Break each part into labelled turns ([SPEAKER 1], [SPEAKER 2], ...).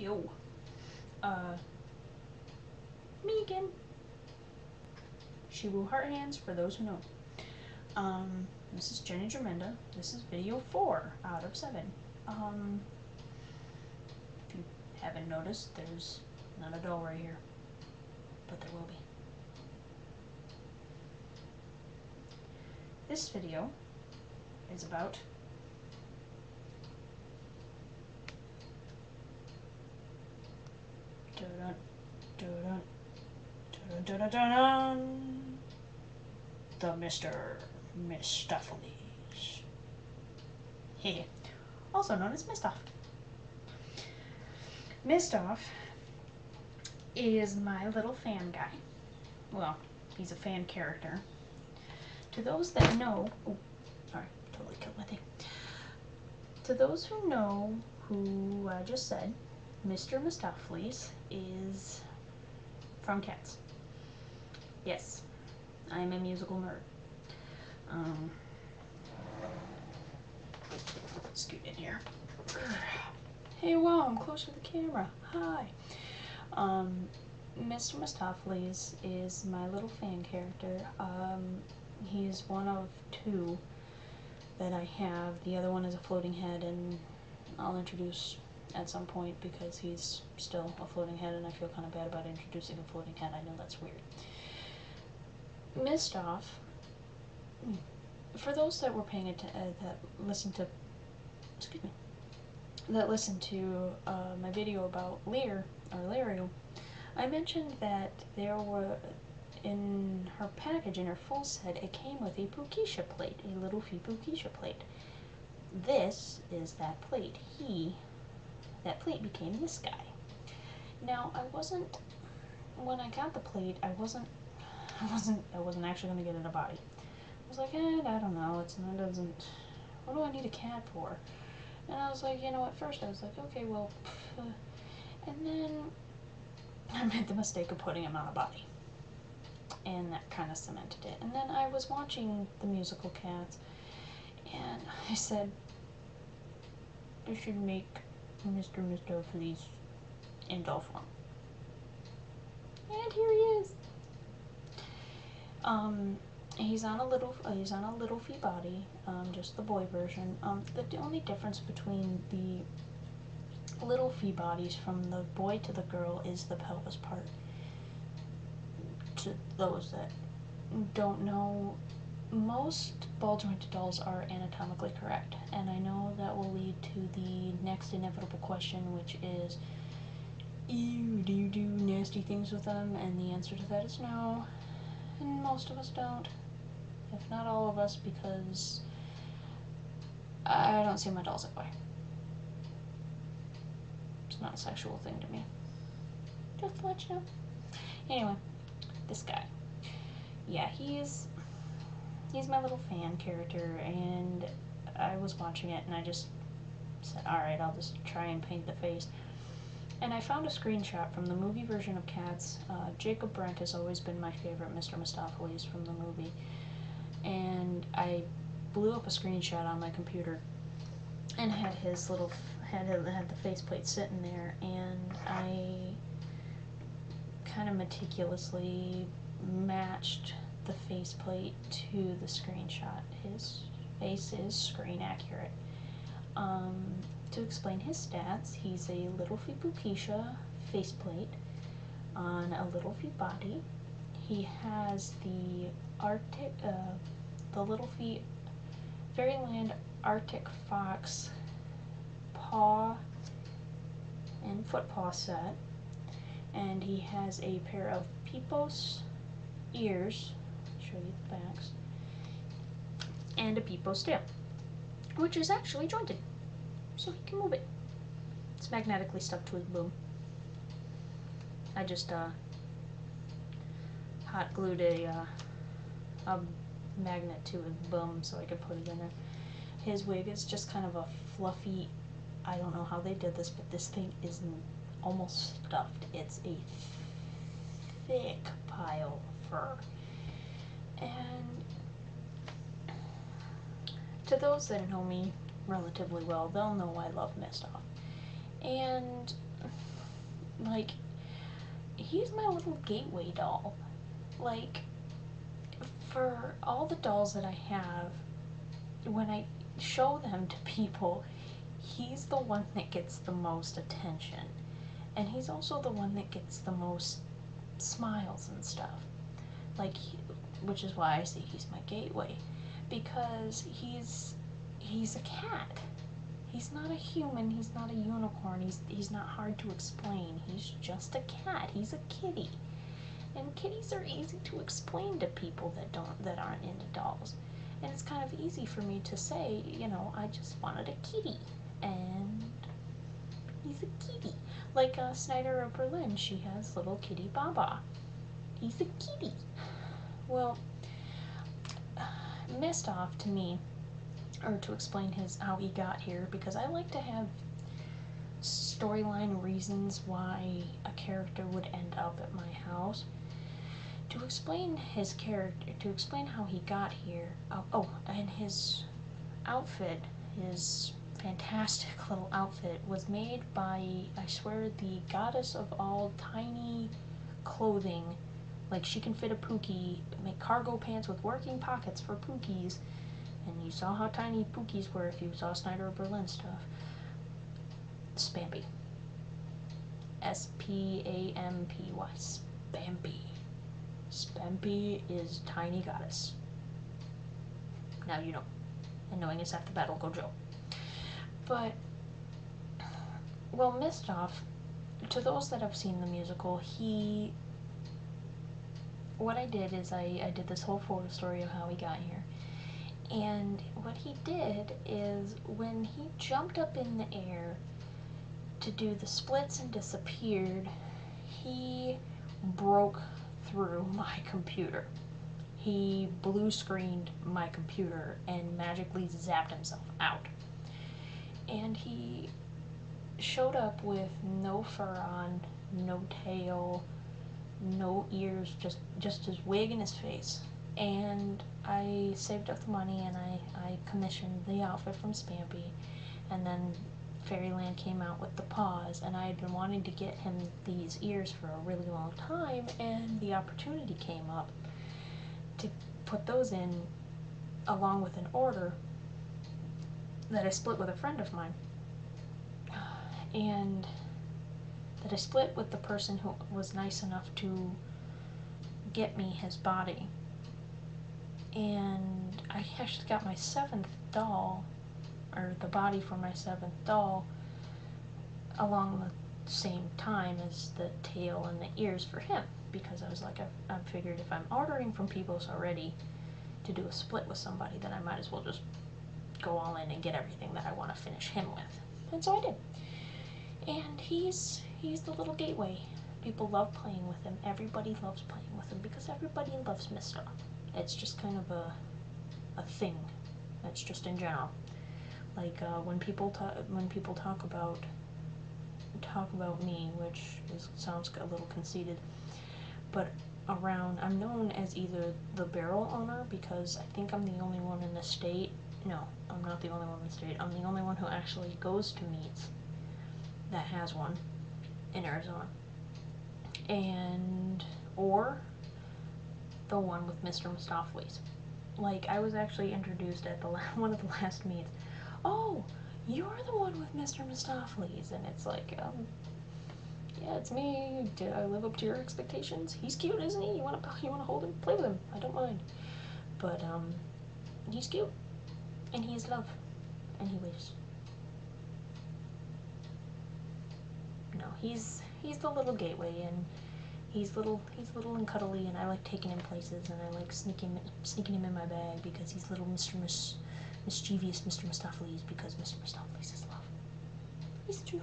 [SPEAKER 1] Yo. Me again. Shibu Heart Hands, for those who know. This is Jenny Jerminda. This is video 4 out of 7. If you haven't noticed, there's not a doll right here. But there will be. This video is about the Mister Mistoffolees. Heh. Also known as Mistoph. Mistoph is my little fan guy. Well, he's a fan character. To those that know, oh, sorry, totally killed my thing. To those who know who I just said, Mr. Mistoffolees is from Cats. Yes, I'm a musical nerd. Scoot in here. Hey, wow, I'm close to the camera. Hi. Mr. Mistoffolees is my little fan character. He's one of 2 that I have. The other one is a floating head, and I'll introduce at some point because he's still a floating head and I feel kind of bad about introducing a floating head. I know that's weird. Mistoph, for those that were paying attention, that listened to my video about Lear, or Lario, I mentioned that there were, in her package, in her full set, it came with a Pukisha plate, a LittleFee Pukisha plate. This is that plate. That plate became this guy. Now, when I got the plate, I wasn't actually going to get it a body. I was like, I don't know, what do I need a cat for? And I was like, at first I was like, okay, well, and then I made the mistake of putting him on a body. And that kind of cemented it. And then I was watching the musical Cats, and I said, I should make Mr. Mistoffolees in doll form. And here he is. He's on a LittleFee body, just the boy version. The only difference between the LittleFee bodies from the boy to the girl is the pelvis part. To those that don't know, most ball-jointed dolls are anatomically correct, and I know that will lead to the next inevitable question, which is, ew, do you do nasty things with them? And the answer to that is no, and most of us don't, if not all of us, because I don't see my dolls that way. It's not a sexual thing to me. Just to let you know. Anyway, this guy. Yeah, he's my little fan character, and I was watching it, and I just said, alright, I'll just try and paint the face. And I found a screenshot from the movie version of Cats. Jacob Brent has always been my favorite Mr. Mistoffolees from the movie. And I blew up a screenshot on my computer and had his little, had the faceplate sitting there, and I kind of meticulously matched the faceplate to the screenshot. His face is screen accurate. To explain his stats, he's a LittleFee Pukisha faceplate on a LittleFee body. He has the LittleFee Fairyland Arctic Fox paw and foot paw set, and he has a pair of Peepos ears, show you the backs, and a Peepos tail, which is actually jointed, so he can move it. It's magnetically stuck to his boom. I just hot glued a magnet to his bum so I could put it in there. His wig is just kind of a fluffy, I don't know how they did this, but this thing is almost stuffed. It's a thick pile of fur. And to those that know me relatively well, they'll know I love Mistoph. And like, he's my little gateway doll. Like, for all the dolls that I have, when I show them to people, he's the one that gets the most attention. And he's also the one that gets the most smiles and stuff. Like, which is why I say he's my gateway. Because he's a cat. He's not a human, he's not a unicorn, he's not hard to explain. He's just a cat. He's a kitty. And kitties are easy to explain to people that aren't into dolls. And it's kind of easy for me to say, you know, I just wanted a kitty. And he's a kitty. Like Snyder of Berlin, she has little kitty Baba. He's a kitty. Well, Mistoph to me, or to explain how he got here, because I like to have storyline reasons why a character would end up at my house. To explain his character, to explain how he got here, and his outfit, his fantastic little outfit, was made by, I swear, the goddess of all tiny clothing. Like, she can fit a Pookie, make cargo pants with working pockets for Pookies, and you saw how tiny Pookies were if you saw Snyder of Berlin stuff. Spampy. S-P-A-M-P-Y. Spampy. Spampy is tiny goddess. Now you know. And knowing is half the battle, go Joe. But, well, Mistoph, to those that have seen the musical, what I did is I did this whole forward story of how he got here. And what he did is, when he jumped up in the air to do the splits and disappeared, he broke through my computer. He blue screened my computer and magically zapped himself out. And he showed up with no fur on, no tail, no ears, just his wig and his face. And I saved up the money and I commissioned the outfit from Spampy, and then Fairyland came out with the paws, and I had been wanting to get him these ears for a really long time, and the opportunity came up to put those in along with an order that I split with a friend of mine, and that I split with the person who was nice enough to get me his body. And I actually got my 7th doll, or the body for my 7th doll, along the same time as the tail and the ears for him, because I was like, I figured if I'm ordering from People's already to do a split with somebody, then I might as well just go all in and get everything that I want to finish him with. And so I did. And he's the little gateway. People love playing with him. Everybody loves playing with him because everybody loves Mistoph. It's just kind of a thing. That's just in general. Like when people talk about me, which sounds a little conceited, but I'm known as either the barrel owner, because I think I'm the only one in the state. No, I'm not the only one in the state. I'm the only one who actually goes to meets that has one in Arizona. Or the one with Mr. Mistoffolees. Like, I was actually introduced at one of the last meets. Oh, you're the one with Mr. Mistoffolees. And it's like, yeah, it's me. Did I live up to your expectations? He's cute, isn't he? You wanna hold him? Play with him. I don't mind. But, he's cute. And he's love. And he waves. No, he's the little gateway, and he's little and cuddly, and I like taking him places, and I like sneaking him in my bag, because he's little mischievous Mr. Mistoffolees, because Mr. Mistoffolees is love. He's true.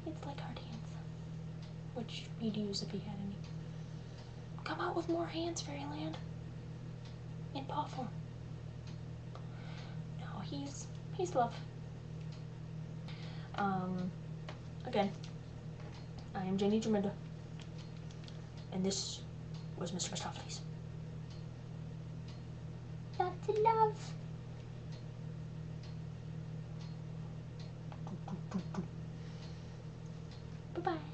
[SPEAKER 1] It's like hard hands, which he'd use if he had any. Come out with more hands, Fairyland. In paw form. No, he's love. Again, I am Jenny Jaminda, and this was Mr. Mistoffolees. Lots of love. Bye-bye.